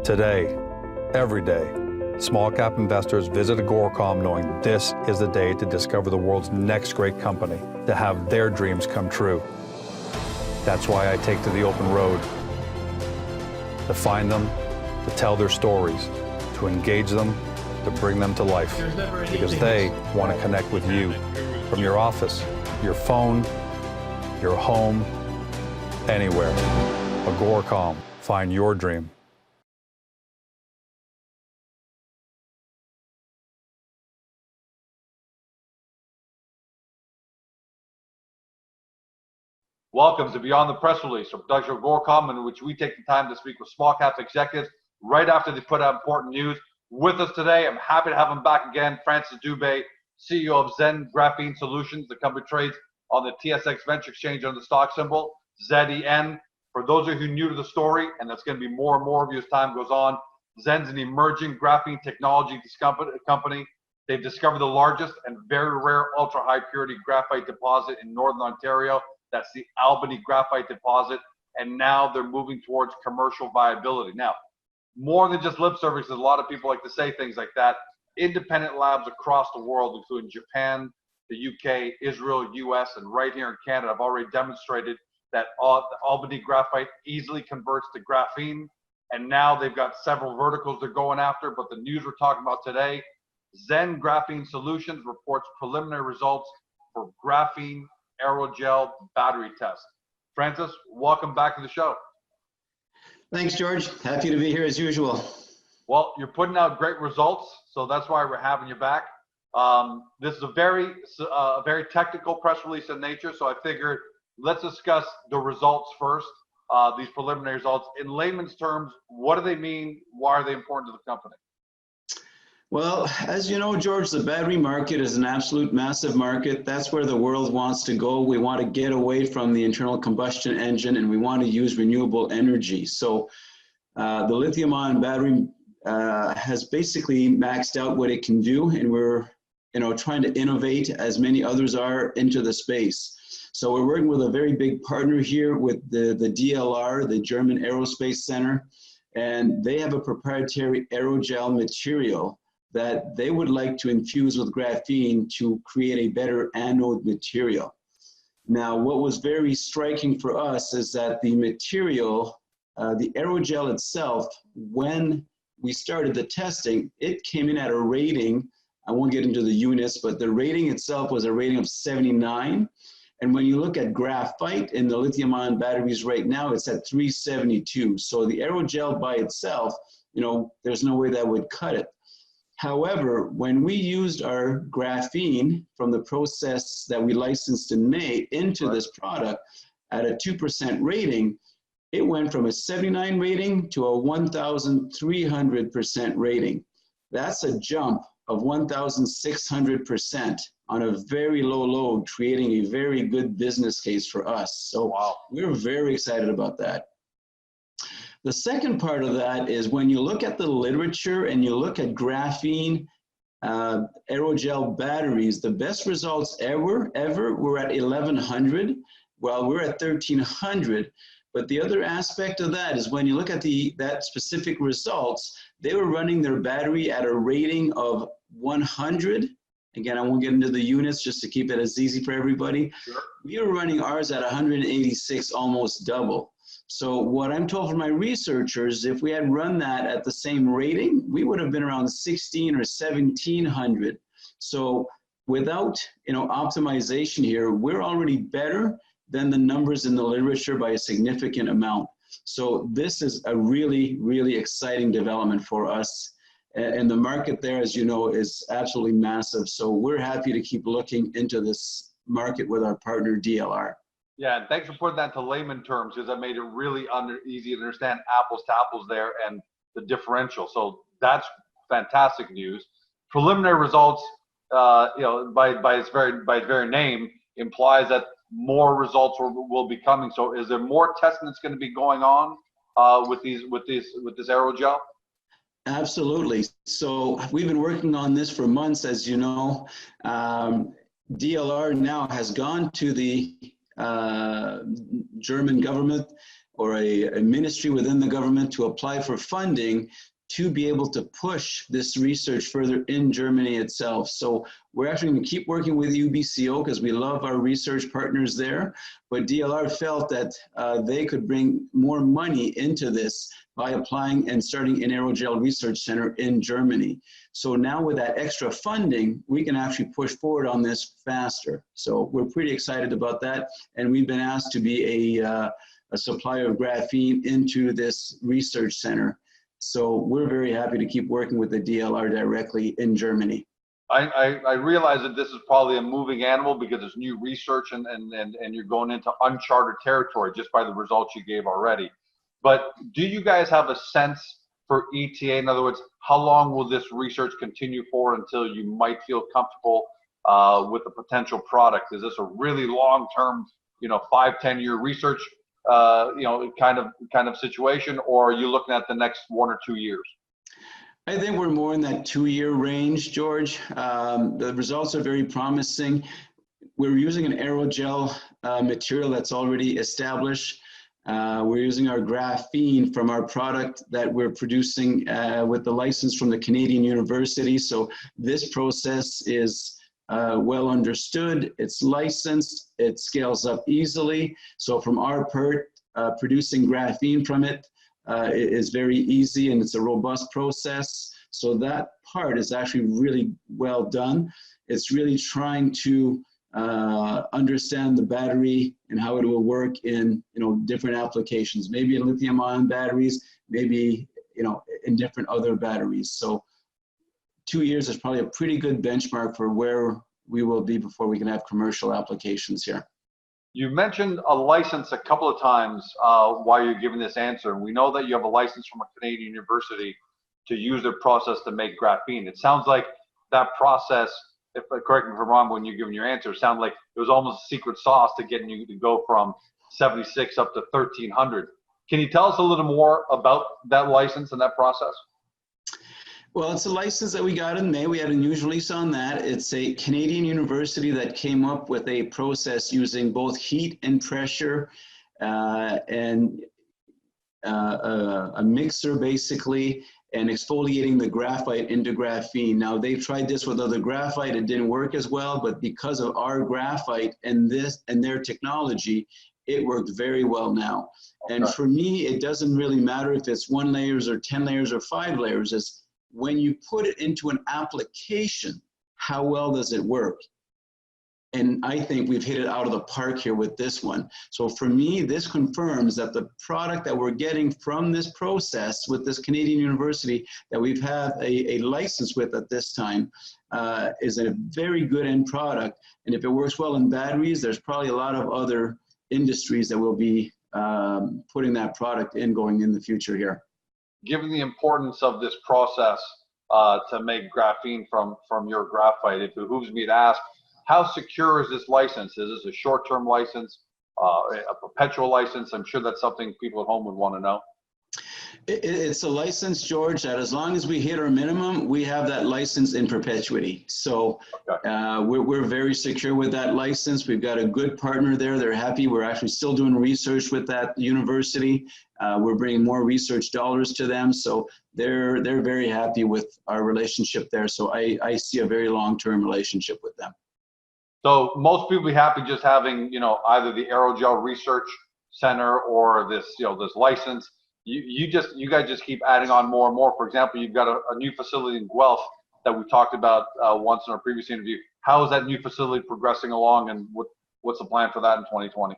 Today, every day, small cap investors visit AGORACOM knowing this is the day to discover the world's next great company, to have their dreams come true. That's why I take to the open road, to find them, to tell their stories, to engage them, to bring them to life, because they want to connect with you from your office, your phone, your home, anywhere. AGORACOM, find your dream. Welcome to Beyond the Press Release from Dr. AGORACOM, in which we take the time to speak with small cap executives right after they put out important news. With us today, I'm happy to have him back again, Francis Dube, CEO of ZEN Graphene Solutions. The company trades on the TSX Venture Exchange under the stock symbol ZEN. For those of you who are new to the story, and that's going to be more and more of you as time goes on, ZEN's an emerging graphene technology company. They've discovered the largest and very rare ultra-high purity graphite deposit in Northern Ontario. That's the Albany graphite deposit, and now they're moving towards commercial viability. Now, more than just lip service, a lot of people like to say things like that. Independent labs across the world, including Japan, the UK, Israel, US, and right here in Canada, have already demonstrated that Albany graphite easily converts to graphene, and now they've got several verticals they're going after. But the news we're talking about today, ZEN Graphene Solutions reports preliminary results for Graphene Aerogel battery test. Francis, welcome back to the show. Thanks, George. Happy to be here as usual. Well, you're putting out great results, so that's why we're having you back. This is a very technical press release in nature, so I figured let's discuss the results first, these preliminary results. In layman's terms, what do they mean? Why are they important to the company? Well, as you know, George, the battery market is an absolute massive market. That's where the world wants to go. We want to get away from the internal combustion engine, and we want to use renewable energy. So the lithium-ion battery has basically maxed out what it can do, and we're trying to innovate, as many others are, into the space. So we're working with a very big partner here with the DLR, the German Aerospace Center, and they have a proprietary aerogel material that they would like to infuse with graphene to create a better anode material. Now, what was very striking for us is that the material, the aerogel itself, when we started the testing, it came in at a rating, I won't get into the units, but the rating itself was a rating of 79. And when you look at graphite in the lithium-ion batteries right now, it's at 372. So the aerogel by itself, there's no way that would cut it. However, when we used our graphene from the process that we licensed in May into this product at a 2% rating, it went from a 79 rating to a 1,300% rating. That's a jump of 1,600% on a very low load, creating a very good business case for us. So wow, we're very excited about that. The second part of that is when you look at the literature and you look at graphene aerogel batteries, the best results ever were at 1,100, while we're at 1,300. But the other aspect of that is when you look at that specific results, they were running their battery at a rating of 100. Again, I won't get into the units just to keep it as easy for everybody. Sure. We were running ours at 186, almost double. So what I'm told from my researchers, if we had run that at the same rating, we would have been around 16 or 1700. So without optimization here, we're already better than the numbers in the literature by a significant amount. So this is a really, really exciting development for us. And the market there, as you know, is absolutely massive. So we're happy to keep looking into this market with our partner DLR. Yeah, and thanks for putting that into layman terms, because that made it really easy to understand apples to apples there and the differential. So that's fantastic news. Preliminary results, by its very name, implies that more results will be coming. So is there more testing that's going to be going on with this aerogel? Absolutely. So we've been working on this for months, as you know. DLR now has gone to the German government or a ministry within the government to apply for funding to be able to push this research further in Germany itself. So we're actually going to keep working with UBCO because we love our research partners there, but DLR felt that they could bring more money into this by applying and starting an Aerogel Research Center in Germany. So now with that extra funding, we can actually push forward on this faster. So we're pretty excited about that, and we've been asked to be a supplier of graphene into this research center. So we're very happy to keep working with the DLR directly in Germany. I realize that this is probably a moving animal because there's new research and you're going into uncharted territory just by the results you gave already. But do you guys have a sense for ETA? In other words, how long will this research continue for until you might feel comfortable with the potential product? Is this a really long-term, 5-10 year research kind of situation, or are you looking at the next 1 or 2 years? I think we're more in that 2-year range, George. The results are very promising. We're using an aerogel material that's already established. We're using our graphene from our product that we're producing with the license from the Canadian University. So this process is well understood, it's licensed, it scales up easily. So from our part, producing graphene from it is very easy, and it's a robust process. So that part is actually really well done. It's really trying to understand the battery and how it will work in different applications, maybe in lithium-ion batteries, maybe in different other batteries. So 2 years is probably a pretty good benchmark for where we will be before we can have commercial applications here. You mentioned a license a couple of times while you're giving this answer. And we know that you have a license from a Canadian university to use their process to make graphene. It sounds like that process, correct me if I'm wrong when you're giving your answer, it sounded like it was almost a secret sauce to getting you to go from 76 up to 1300. Can you tell us a little more about that license and that process? Well, it's a license that we got in May. We had a news release on that. It's a Canadian university that came up with a process using both heat and pressure and a mixer basically, and exfoliating the graphite into graphene. Now, they tried this with other graphite. It didn't work as well, but because of our graphite and their technology, it worked very well now. And for me, it doesn't really matter if it's 1 layers or 10 layers or 5 layers. It's when you put it into an application, how well does it work? And I think we've hit it out of the park here with this one. So for me, this confirms that the product that we're getting from this process with this Canadian university that we've had a license with at this time is a very good end product. And if it works well in batteries, there's probably a lot of other industries that will be putting that product in going in the future here. Given the importance of this process to make graphene from your graphite, it behooves me to ask, how secure is this license? Is this a short-term license, a perpetual license? I'm sure that's something people at home would want to know. It's a license, George, that as long as we hit our minimum, we have that license in perpetuity. So we're very secure with that license. We've got a good partner there. They're happy. We're actually still doing research with that university. We're bringing more research dollars to them. So they're very happy with our relationship there. So I see a very long-term relationship with them. So most people be happy just having, either the Aerogel Research Center or this, this license. You guys just keep adding on more and more. For example, you've got a new facility in Guelph that we talked about once in our previous interview. How is that new facility progressing along, and what's the plan for that in 2020?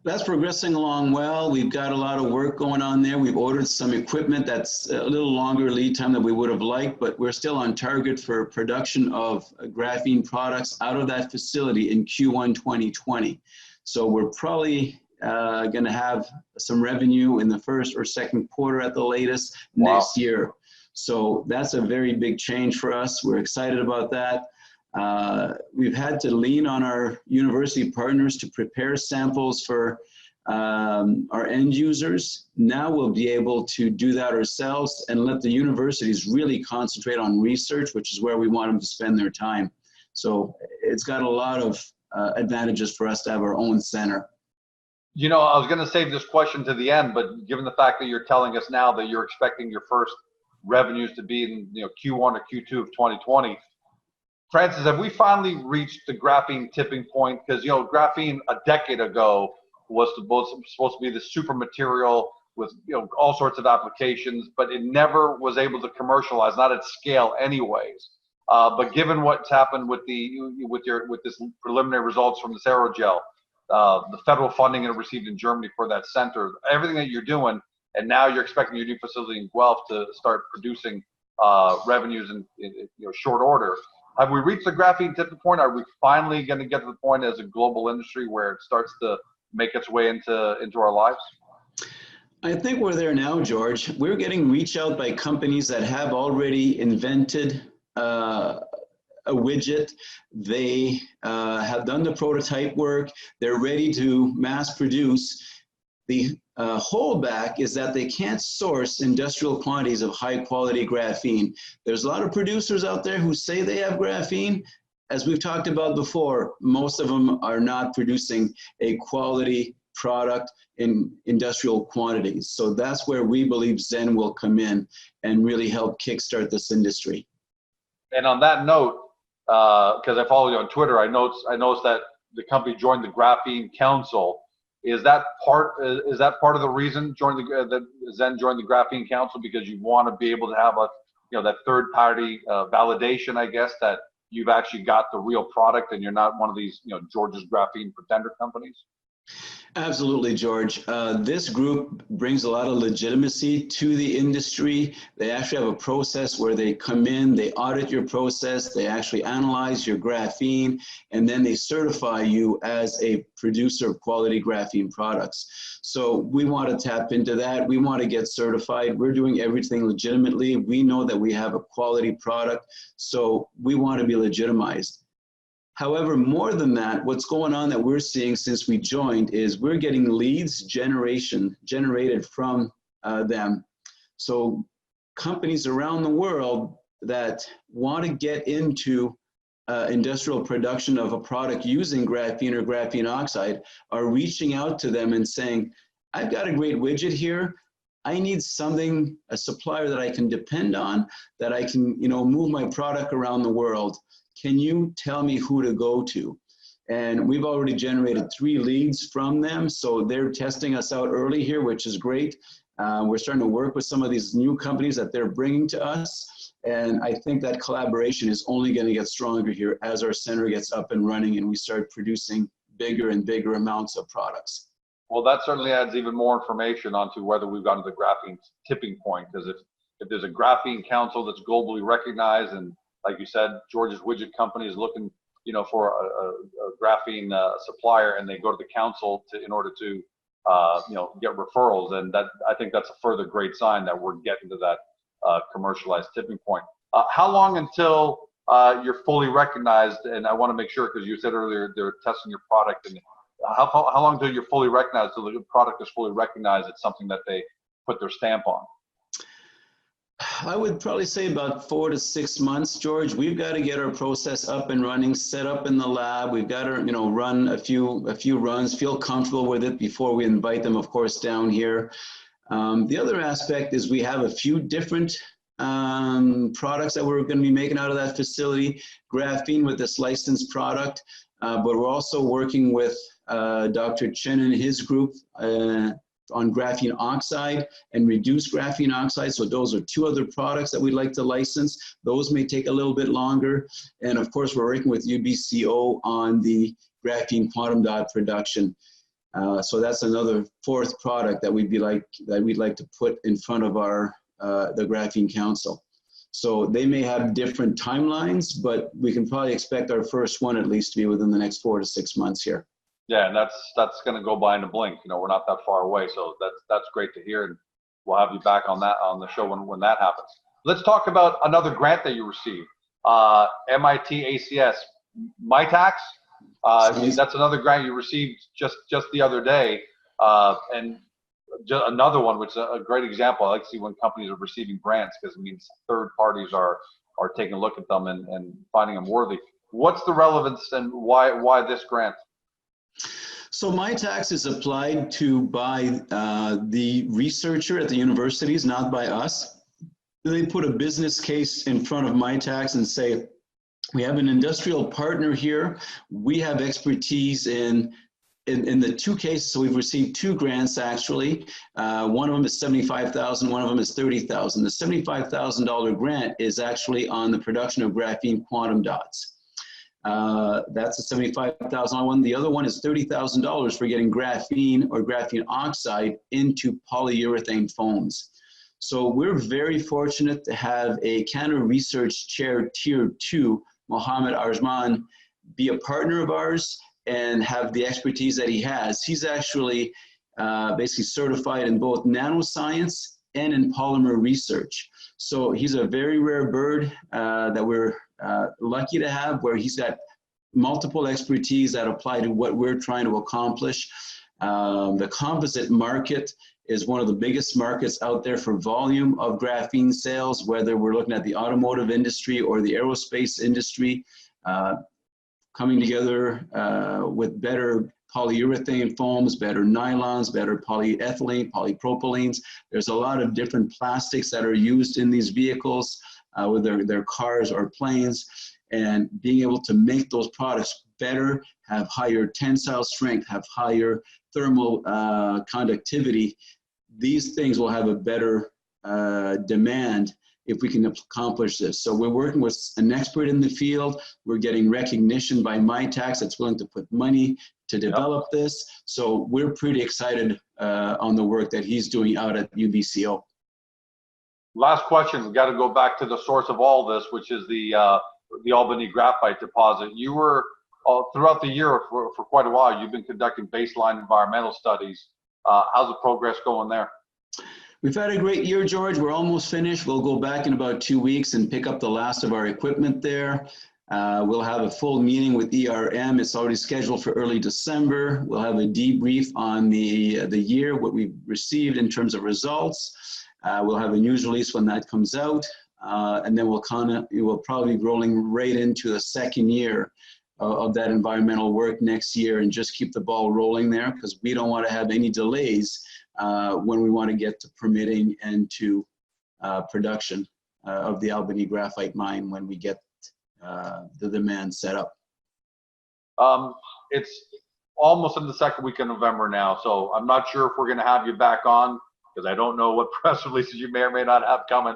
That's progressing along well. We've got a lot of work going on there. We've ordered some equipment that's a little longer lead time than we would have liked, but we're still on target for production of graphene products out of that facility in Q1 2020. So we're probably going to have some revenue in the first or second quarter at the latest next year. So that's a very big change for us. We're excited about that. We've had to lean on our university partners to prepare samples for our end users. Now we'll be able to do that ourselves and let the universities really concentrate on research, which is where we want them to spend their time. So it's got a lot of advantages for us to have our own center. You know, I was going to save this question to the end, but given the fact that you're telling us now that you're expecting your first revenues to be in, Q1 or Q2 of 2020, Francis, have we finally reached the graphene tipping point? Because, graphene a decade ago was supposed to be the super material with, all sorts of applications, but it never was able to commercialize, not at scale anyways. But given what's happened with this preliminary results from this aerogel, the federal funding it received in Germany for that center, everything that you're doing, and now you're expecting your new facility in Guelph to start producing revenues in short order. Have we reached the graphene tipping point? Are we finally going to get to the point as a global industry where it starts to make its way into our lives? I think we're there now, George. We're getting reach out by companies that have already invented a widget. They have done the prototype work. They're ready to mass produce. The holdback is that they can't source industrial quantities of high quality graphene. There's a lot of producers out there who say they have graphene. As we've talked about before, most of them are not producing a quality product in industrial quantities. So that's where we believe ZEN will come in and really help kickstart this industry. And on that note, because I follow you on Twitter, I noticed that the company joined the Graphene Council. Is that part of the reason that ZEN joined the Graphene Council, because you want to be able to have that third party validation, I guess, that you've actually got the real product and you're not one of these George's Graphene pretender companies? Absolutely, George. This group brings a lot of legitimacy to the industry. They actually have a process where they come in, they audit your process, they actually analyze your graphene, and then they certify you as a producer of quality graphene products. So we want to tap into that. We want to get certified. We're doing everything legitimately. We know that we have a quality product, so we want to be legitimized. However, more than that, what's going on that we're seeing since we joined is we're getting leads generated from them. So companies around the world that want to get into industrial production of a product using graphene or graphene oxide are reaching out to them and saying, I've got a great widget here. I need something, a supplier that I can depend on, that I can, move my product around the world. Can you tell me who to go to? And we've already generated 3 leads from them. So they're testing us out early here, which is great. We're starting to work with some of these new companies that they're bringing to us. And I think that collaboration is only going to get stronger here as our center gets up and running and we start producing bigger and bigger amounts of products. Well, that certainly adds even more information onto whether we've gotten to the graphene tipping point. Because if there's a graphene council that's globally recognized, and like you said, George's Widget Company is looking, for a graphene supplier, and they go to the council in order to, get referrals, and that, I think that's a further great sign that we're getting to that commercialized tipping point. How long until you're fully recognized? And I want to make sure, because you said earlier they're testing your product, and how long until you're fully recognized, till the product is fully recognized? It's something that they put their stamp on. I would probably say about 4 to 6 months, George. We've got to get our process up and running, set up in the lab. We've got to, run a few runs, feel comfortable with it before we invite them, of course, down here. The other aspect is we have a few different products that we're going to be making out of that facility. Graphene with this licensed product, but we're also working with Dr. Chen and his group on graphene oxide and reduced graphene oxide. So those are 2 other products that we'd like to license. Those may take a little bit longer. And of course, we're working with UBCO on the graphene quantum dot production. So that's another 4th product that we'd like to put in front of our the Graphene Council. So they may have different timelines, but we can probably expect our first one at least to be within the next 4 to 6 months here. Yeah, and that's going to go by in a blink. We're not that far away, so that's great to hear, and we'll have you back on the show when that happens. Let's talk about another grant that you received, MIT ACS Mitacs. That's another grant you received just the other day, and just another one, which is a great example. I like to see when companies are receiving grants, because it means third parties are taking a look at them and finding them worthy. What's the relevance, and why this grant? So Mitacs is applied to by the researcher at the universities, not by us. They put a business case in front of Mitacs and say, we have an industrial partner here. We have expertise in the two cases. So we've received two grants actually. One of them is $75,000, one of them is $30,000. The $75,000 grant is actually on the production of graphene quantum dots. That's a $75,000 one. The other one is $30,000 for getting graphene or graphene oxide into polyurethane foams. So we're very fortunate to have a Canada Research Chair Tier 2, Mohammed Arjman, be a partner of ours and have the expertise that he has. He's actually basically certified in both nanoscience and in polymer research. So he's a very rare bird that we're lucky to have, where he's got multiple expertise that apply to what we're trying to accomplish. The composite market is one of the biggest markets out there for volume of graphene sales, whether we're looking at the automotive industry or the aerospace industry, coming together with better polyurethane foams, better nylons, better polyethylene, polypropylenes. There's a lot of different plastics that are used in these vehicles, whether they're cars or planes, and being able to make those products better, have higher tensile strength, have higher thermal conductivity. These things will have a better demand if we can accomplish this. So we're working with an expert in the field. We're getting recognition by Mitacs that's willing to put money to develop this. So we're pretty excited on the work that he's doing out at UBCO. Last question, we've got to go back to the source of all this, which is the Albany graphite deposit. You were, throughout the year for quite a while, you've been conducting baseline environmental studies. How's the progress going there? We've had a great year, George. We're almost finished. We'll go back in about 2 weeks and pick up the last of our equipment there. We'll have a full meeting with ERM. It's already scheduled for early December. We'll have a debrief on the year, what we've received in terms of results. We'll have a news release when that comes out. And then we'll probably be rolling right into the second year of that environmental work next year and just keep the ball rolling there, because we don't want to have any delays when we want to get to permitting and to production of the Albany graphite mine when we get the demand set up. It's almost in the second week of November now, so I'm not sure if we're going to have you back on, because I don't know what press releases you may or may not have coming.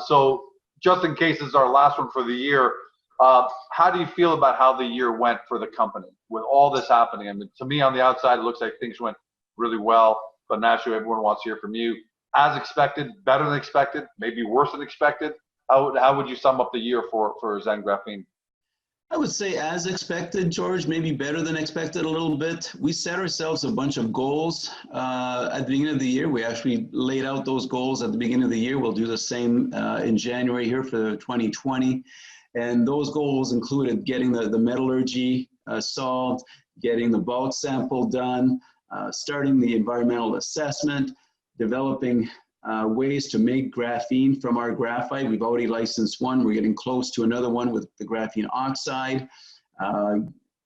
So just in case this is our last one for the year, how do you feel about how the year went for the company with all this happening? I mean, to me on the outside, it looks like things went really well, but naturally everyone wants to hear from you. As expected, better than expected, maybe worse than expected? How would you sum up the year for ZEN Graphene? I would say as expected, George, maybe better than expected a little bit. We set ourselves a bunch of goals at the beginning of the year. We actually laid out those goals at the beginning of the year. We'll do the same in January here for 2020. And those goals included getting the metallurgy solved, getting the bulk sample done, starting the environmental assessment, developing ways to make graphene from our graphite. We've already licensed one. We're getting close to another one with the graphene oxide.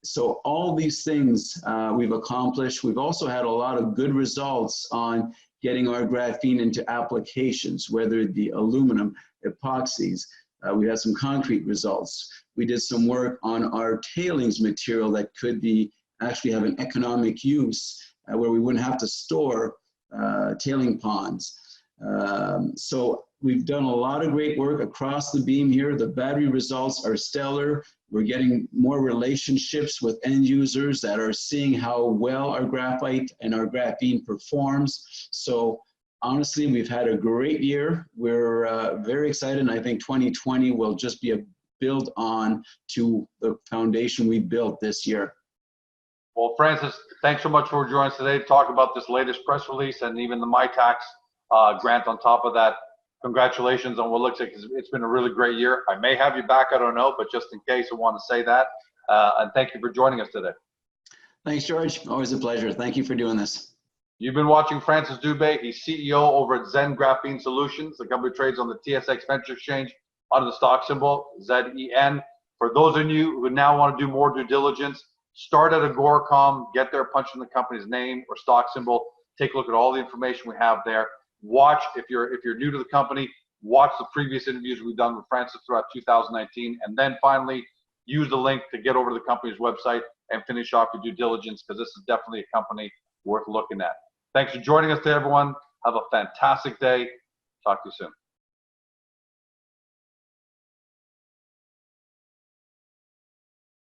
So all these things we've accomplished. We've also had a lot of good results on getting our graphene into applications, whether it be aluminum, epoxies. We had some concrete results. We did some work on our tailings material that could be actually have an economic use where we wouldn't have to store tailing ponds. So we've done a lot of great work across the beam here. The battery results are stellar. We're getting more relationships with end users that are seeing how well our graphite and our graphene performs. So honestly, we've had a great year. We're very excited, and I think 2020 will just be a build on to the foundation we built this year. Well, Francis, thanks so much for joining us today to talk about this latest press release and even the Mitacs grant on top of that. Congratulations on what looks like it's been a really great year. I may have you back, I don't know, but just in case, I want to say that. And thank you for joining us today. Thanks, George. Always a pleasure. Thank you for doing this. You've been watching Francis Dube. He's CEO over at ZEN Graphene Solutions. The company trades on the TSX Venture Exchange under the stock symbol ZEN. For those of you who now want to do more due diligence, Start at AGORACOM, get there, punch in the company's name or stock symbol, take a look at all the information we have there. Watch, if you're new to the company, watch the previous interviews we've done with Francis throughout 2019, and then finally use the link to get over to the company's website and finish off your due diligence, because this is definitely a company worth looking at. Thanks for joining us today, everyone. Have a fantastic day. Talk to you soon.